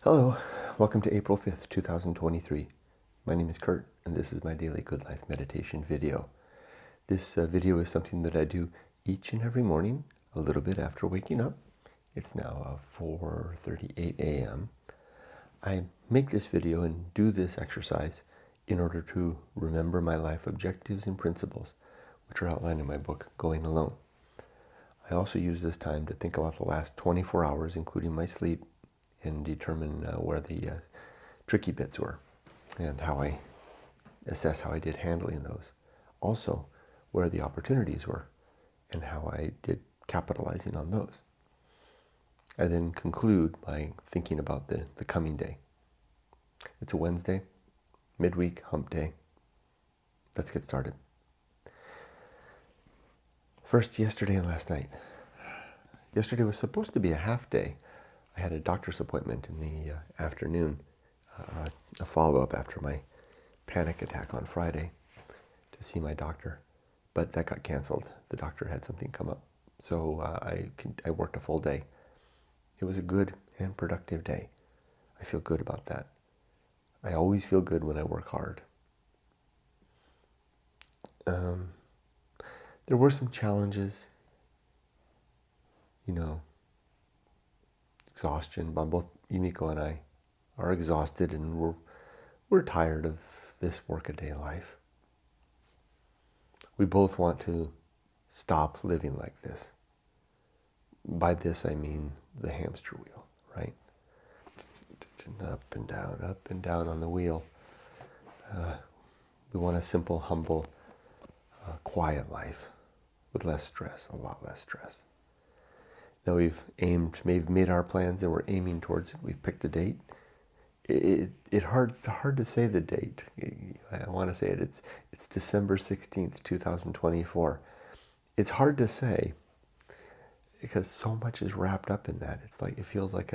Hello, welcome to April 5th, 2023. My name is Kurt, and this is my daily Good Life meditation video. This video is something that I do each and every morning, a little bit after waking up. It's now 4:38 a.m. I make this video and do this exercise in order to remember my life objectives and principles, which are outlined in my book, Going Alone. I also use this time to think about the last 24 hours, including my sleep, and determine where the tricky bits were and how I assess how I did handling those. Also, where the opportunities were and how I did capitalizing on those. I then conclude by thinking about the coming day. It's a Wednesday, midweek, hump day. Let's get started. First, yesterday and last night. Yesterday was supposed to be a half day. I had a doctor's appointment in the afternoon, a follow-up after my panic attack on Friday to see my doctor, but that got canceled. The doctor had something come up, so I worked a full day. It was a good and productive day. I feel good about that. I always feel good when I work hard. There were some challenges, exhaustion. Both Yumiko and I are exhausted, and we're tired of this workaday life. We both want to stop living like this. By this I mean the hamster wheel, right? Up and down on the wheel. We want a simple, humble, quiet life with less stress, a lot less stress. Now we've made our plans, and we're aiming towards it. We've picked a date. It's hard to say the date. I want to say it. It's December 16th, 2024. It's hard to say because so much is wrapped up in that. It's like, it feels like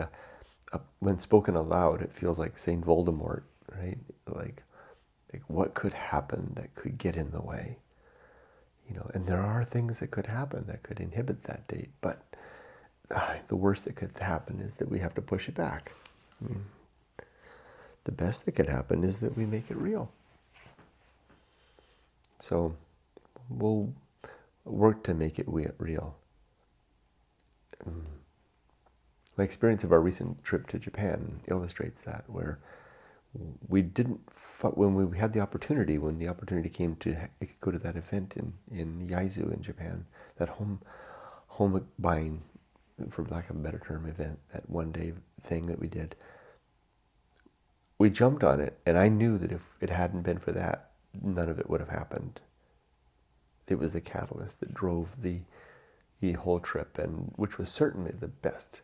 when spoken aloud, it feels like Saint Voldemort, right? Like what could happen that could get in the way? And there are things that could happen that could inhibit that date, but the worst that could happen is that we have to push it back. The best that could happen is that we make it real. So we'll work to make it real. My experience of our recent trip to Japan illustrates that, where we didn't, when we had the opportunity, when the opportunity came to go to that event in Yaizu in Japan, that home buying, for lack of a better term, event, that one day thing that we did, we jumped on it, and I knew that if it hadn't been for that, none of it would have happened. It was the catalyst that drove the whole trip, and which was certainly the best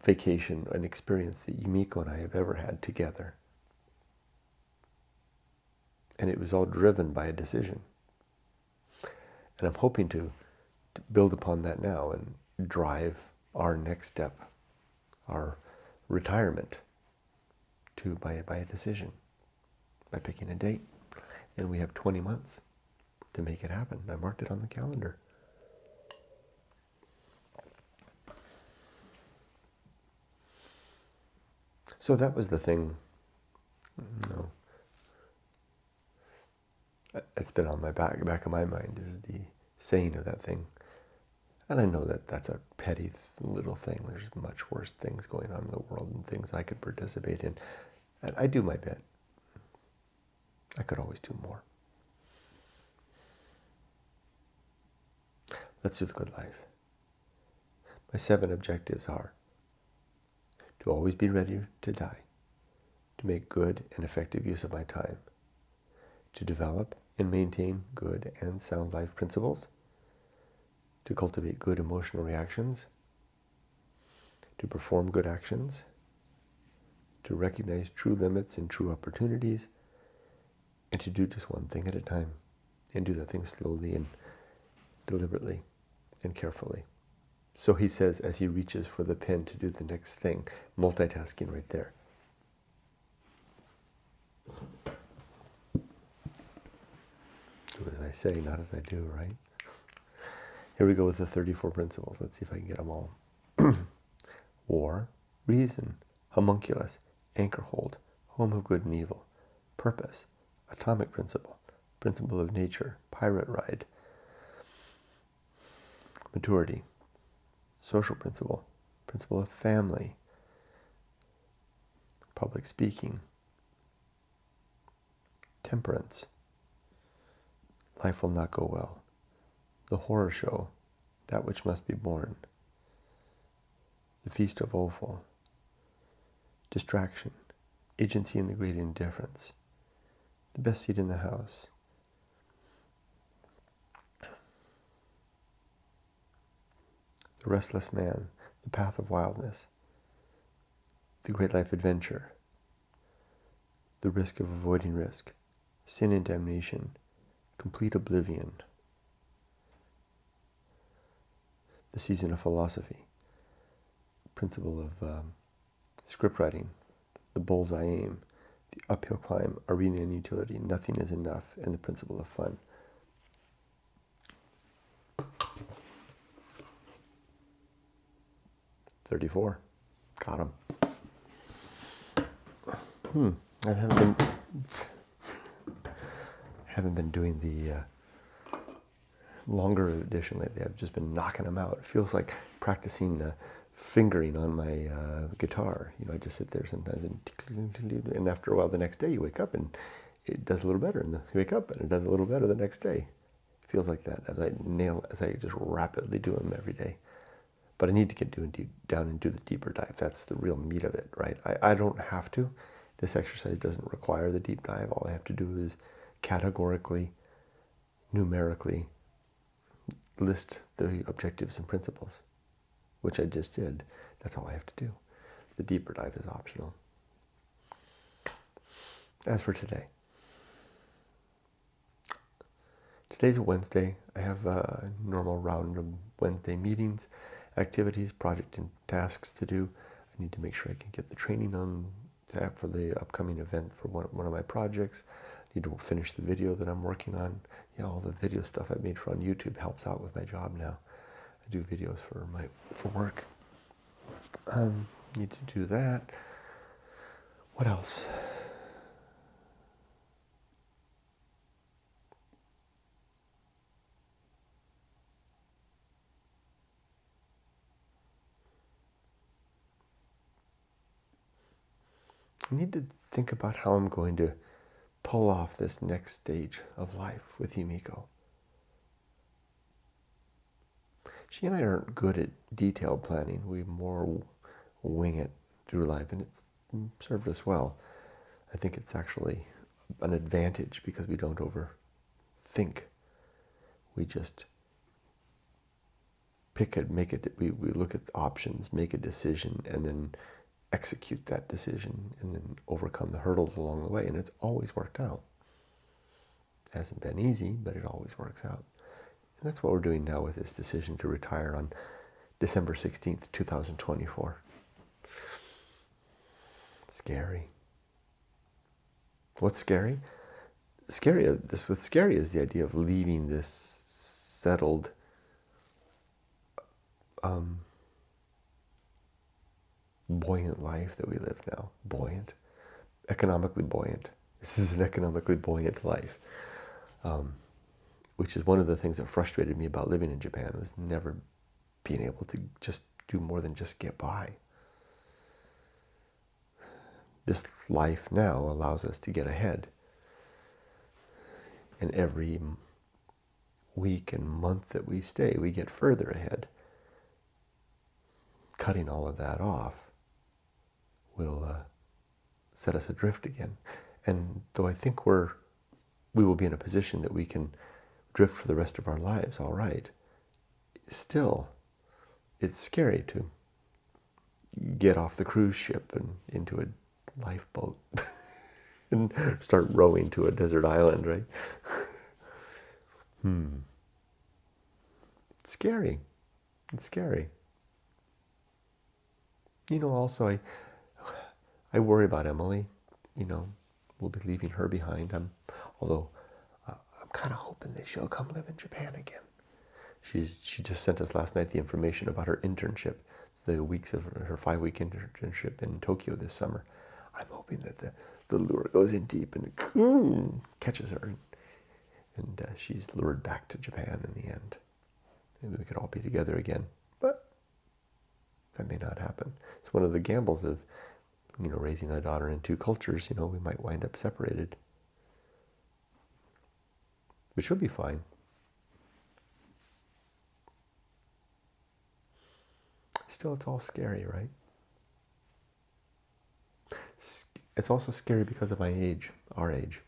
vacation and experience that Yumiko and I have ever had together. And it was all driven by a decision. And I'm hoping to build upon that now and drive our next step, our retirement, by a decision, by picking a date. And we have 20 months to make it happen. I marked it on the calendar. So that was the thing, it's been on my back of my mind, is the saying of that thing. And I know that that's a petty little thing. There's much worse things going on in the world and things I could participate in. And I do my bit. I could always do more. Let's do the good life. My 7 objectives are: to always be ready to die, to make good and effective use of my time, to develop and maintain good and sound life principles, to cultivate good emotional reactions, to perform good actions, to recognize true limits and true opportunities, and to do just one thing at a time, and do that thing slowly and deliberately and carefully. So he says, as he reaches for the pen to do the next thing, multitasking right there. Do as I say, not as I do, right? Here we go with the 34 principles. Let's see if I can get them all. War, reason, homunculus, anchor hold, home of good and evil, purpose, atomic principle, principle of nature, pirate ride, maturity, social principle, principle of family, public speaking, temperance, life will not go well, the horror show, that which must be born, the feast of offal, distraction, agency in the great indifference, the best seat in the house, the restless man, the path of wildness, the great life adventure, the risk of avoiding risk, sin and damnation, complete oblivion, the season of philosophy, principle of script writing, the bullseye aim, the uphill climb, arena and utility, nothing is enough, and the principle of fun. $34. Got him. I haven't been doing the longer edition lately. I've just been knocking them out. It feels like practicing fingering on my guitar. You know, I just sit there sometimes and after a while the next day you wake up and it does a little better, and you wake up and it does a little better the next day. It feels like that as I just rapidly do them every day. But I need to get down and do the deeper dive. That's the real meat of it, right? I don't have to. This exercise doesn't require the deep dive. All I have to do is categorically, numerically list the objectives and principles, which I just did. That's all I have to do. The deeper dive is optional. As for today, today's a Wednesday. I have a normal round of Wednesday meetings, activities, project and tasks to do. I need to make sure I can get the training on that for the upcoming event for one of my projects. I need to finish the video that I'm working on. Yeah, all the video stuff I made for on YouTube helps out with my job now. I do videos for work. Need to do that. What else? I need to think about how I'm going to pull off this next stage of life with Yumiko. She and I aren't good at detailed planning. We more wing it through life, and it's served us well. I think it's actually an advantage because we don't overthink. We just pick it, make it, we look at the options, make a decision, and then execute that decision and then overcome the hurdles along the way. And it's always worked out. It hasn't been easy, but it always works out. And that's what we're doing now with this decision to retire on December 16th, 2024. Scary. What's scary? Scary is the idea of leaving this settled buoyant life that we live now. Buoyant. Economically buoyant. This is an economically buoyant life. Which is one of the things that frustrated me about living in Japan, was never being able to just do more than just get by. This life now allows us to get ahead. And every week and month that we stay, we get further ahead. Cutting all of that off will set us adrift again. And though I think we will be in a position that we can drift for the rest of our lives, all right, still, it's scary to get off the cruise ship and into a lifeboat and start rowing to a desert island, right? It's scary. It's scary. You know, also, I worry about Emily. You know, we'll be leaving her behind. Although I'm kind of hoping that she'll come live in Japan again. She just sent us last night the information about her internship. the weeks of her 5-week internship in Tokyo this summer. I'm hoping that the lure goes in deep and catches her, and she's lured back to Japan in the end. Maybe we could all be together again, but that may not happen. It's one of the gambles of, raising a daughter in 2 cultures. We might wind up separated, but she'll be fine. Still, it's all scary, right? It's also scary because of my age, our age,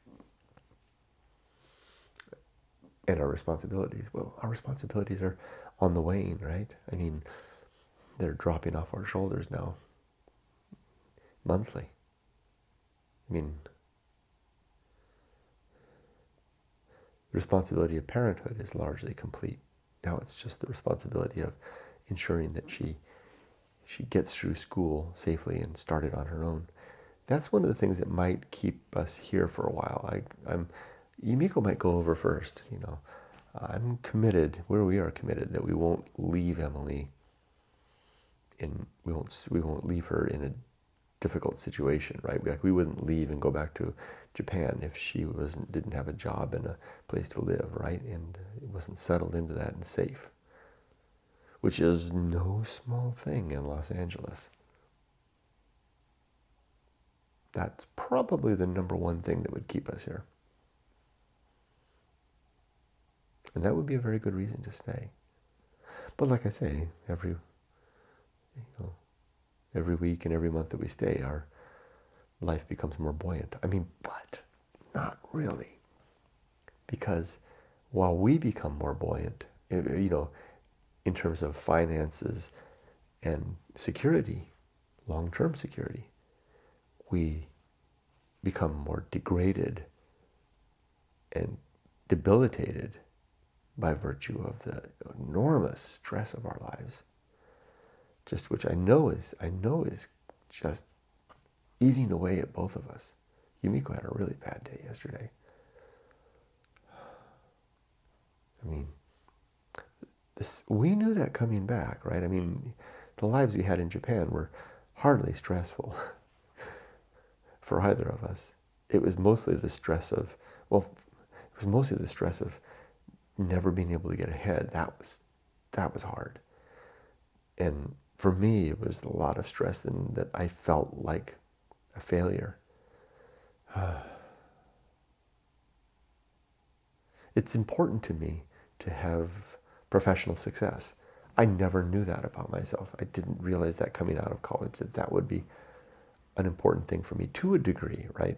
and our responsibilities. Well, our responsibilities are on the wane, right? I mean, they're dropping off our shoulders now, monthly. I mean, the responsibility of parenthood is largely complete. Now it's just the responsibility of ensuring that she gets through school safely and started on her own. That's one of the things that might keep us here for a while. Yumiko might go over first. I'm committed. We are committed that we won't leave Emily we won't leave her in a difficult situation, right? Like, we wouldn't leave and go back to Japan if she didn't have a job and a place to live, right? And it wasn't settled into that and safe, which is no small thing in Los Angeles. That's probably the number one thing that would keep us here. And that would be a very good reason to stay. But like I say, every week and every month that we stay, our life becomes more buoyant. But not really. Because while we become more buoyant, in terms of finances and security, long-term security, we become more degraded and debilitated by virtue of the enormous stress of our lives, which I know is just eating away at both of us. Yumiko had a really bad day yesterday. We knew that coming back, right? The lives we had in Japan were hardly stressful for either of us. It was mostly the stress of never being able to get ahead. That was hard. And for me, it was a lot of stress in that I felt like a failure. It's important to me to have professional success. I never knew that about myself. I didn't realize that coming out of college, that would be an important thing for me to a degree, right?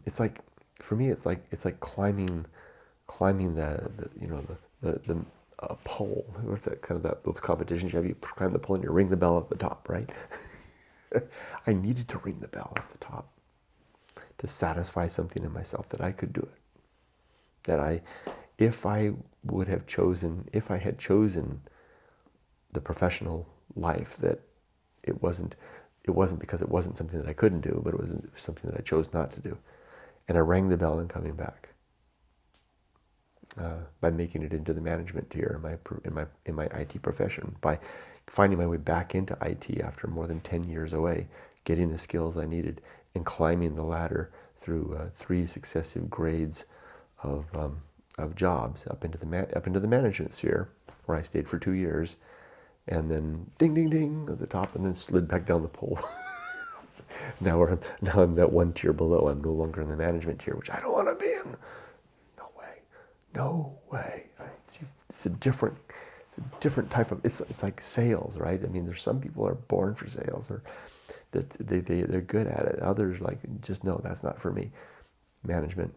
It's like, for me, it's like climbing the pole. What's that kind of those competitions you have? You climb the pole and you ring the bell at the top, right? I needed to ring the bell at the top to satisfy something in myself that I could do it. If I had chosen the professional life, that it wasn't because it wasn't something that I couldn't do, but it was something that I chose not to do. And I rang the bell and coming back. By making it into the management tier in my IT profession, by finding my way back into IT after more than 10 years away, getting the skills I needed, and climbing the ladder through 3 successive grades of jobs up into the management sphere, where I stayed for 2 years, and then ding ding ding at the top, and then slid back down the pole. Now I'm that 1 tier below. I'm no longer in the management tier, which I don't want to be in. No way. It's a different type of. It's like sales, right? There's some people are born for sales, or that they're good at it. Others just no, that's not for me. Management,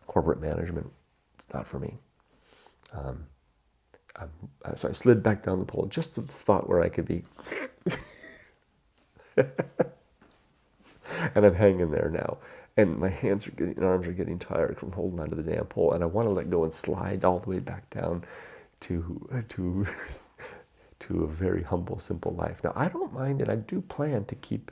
corporate management, it's not for me. So I slid back down the pole just to the spot where I could be, and I'm hanging there now. And my arms are getting tired from holding onto the damn pole, and I want to let go and slide all the way back down to a very humble, simple life. Now, I don't mind, and I do plan to keep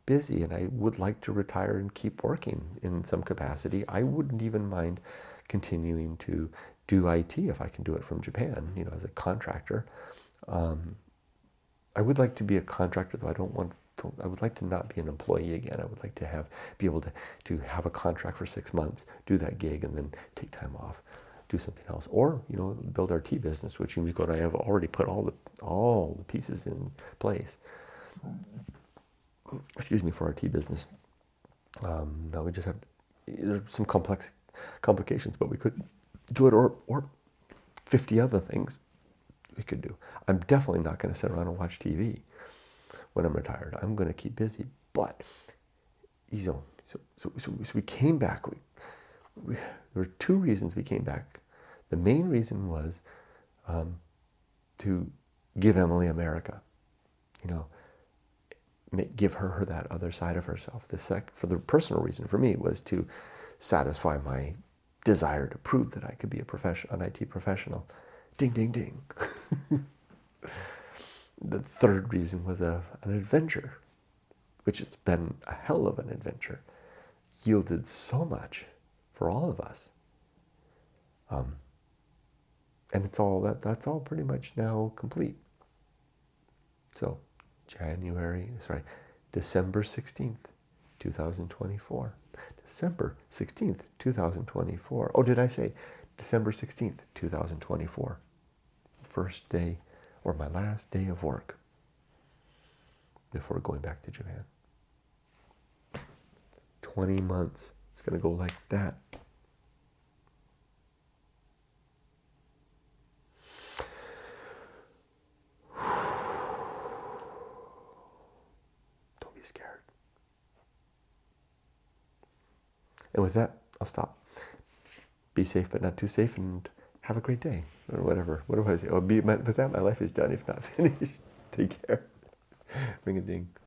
busy, and I would like to retire and keep working in some capacity. I wouldn't even mind continuing to do IT if I can do it from Japan, as a contractor. I would like to be a contractor, though. I would like to not be an employee again. I would like to be able to have a contract for 6 months, do that gig, and then take time off, do something else, or build our tea business, which Yumiko and I have already put all the pieces in place. Excuse me, for our tea business. Now we just have there's some complications, but we could do it, or 50 other things we could do. I'm definitely not going to sit around and watch TV when I'm retired. I'm going to keep busy. But so we came back. There were 2 reasons we came back. The main reason was to give Emily America. Give her that other side of herself. For the personal reason for me was to satisfy my desire to prove that I could be an IT professional. Ding, ding, ding. The third reason was an adventure, which it's been a hell of an adventure. Yielded so much for all of us. And that's all pretty much now complete. So December 16th, 2024. December 16th, 2024. Oh, did I say December 16th, 2024? First day, or my last day of work before going back to Japan. 20 months. It's going to go like that. Don't be scared. And with that, I'll stop. Be safe, but not too safe, and have a great day, or whatever. What do I say? With that, my life is done, if not finished. Take care. Ring a ding.